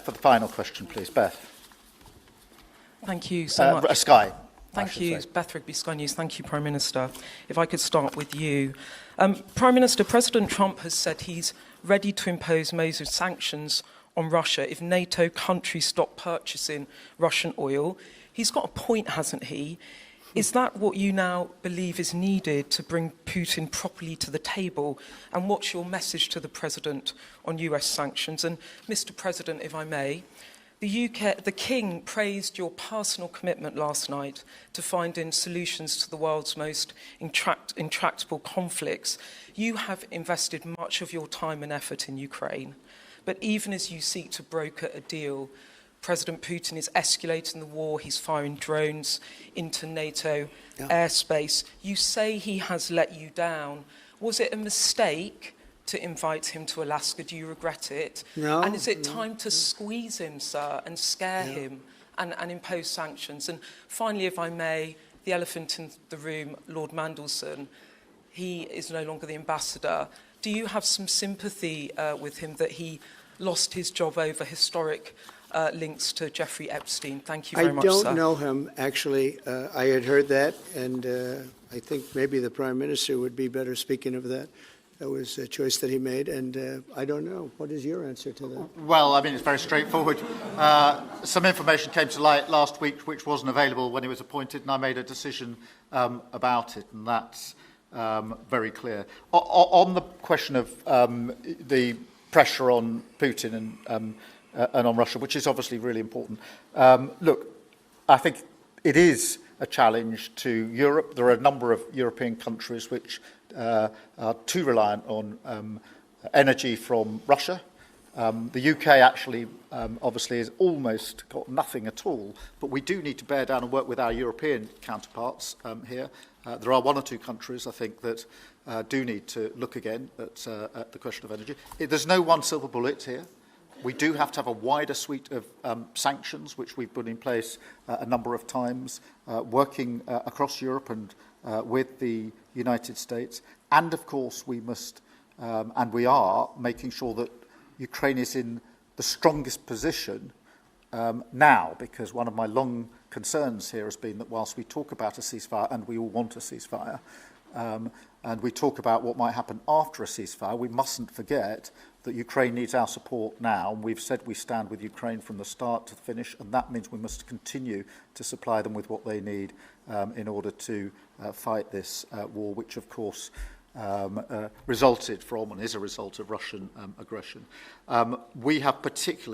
Beth for the final question, please. Beth. Thank you so much. Sky. Thank you, Beth Rigby, Sky News. Thank you, Prime Minister. If I could start with you. Prime Minister, President Trump has said he's ready to impose major sanctions on Russia if NATO countries stop purchasing Russian oil. He's got a point, hasn't he? Is that what you now believe is needed to bring Putin properly to the table? And what's your message to the President on US sanctions? And Mr. President, if I may, the King praised your personal commitment last night to finding solutions to the world's most intractable conflicts. You have invested much of your time and effort in Ukraine. But even as you seek to broker a deal, President Putin is escalating the war. He's firing drones into NATO airspace. You say he has let you down. Was it a mistake to invite him to Alaska? Do you regret it? No. And is it time to squeeze him, sir, and scare him and impose sanctions? And finally, if I may, the elephant in the room, Lord Mandelson, he is no longer the ambassador. Do you have some sympathy with him that he lost his job over historic links to Jeffrey Epstein? Thank you very much, sir. I don't know him, actually. I had heard that, and I think maybe the Prime Minister would be better speaking of that. That was a choice that he made, and I don't know. What is your answer to that? Well, I mean, it's very straightforward. Some information came to light last week which wasn't available when he was appointed, and I made a decision about it, and that's very clear. On the question of the pressure on Putin and on Russia, which is obviously really important. Look, I think it is a challenge to Europe. There are a number of European countries which are too reliant on energy from Russia. The UK actually obviously has almost got nothing at all, but we do need to bear down and work with our European counterparts here. There are one or two countries, I think, that do need to look again at the question of energy. There's no one silver bullet here. We do have to have a wider suite of sanctions, which we've put in place a number of times, working across Europe and with the United States. And of course, we must, and we are, making sure that Ukraine is in the strongest position now, because one of my long concerns here has been that whilst we talk about a ceasefire, and we all want a ceasefire, and we talk about what might happen after a ceasefire, we mustn't forget that Ukraine needs our support now. And we've said we stand with Ukraine from the start to the finish, and that means we must continue to supply them with what they need in order to fight this war, which of course resulted from and is a result of Russian aggression. We have particularly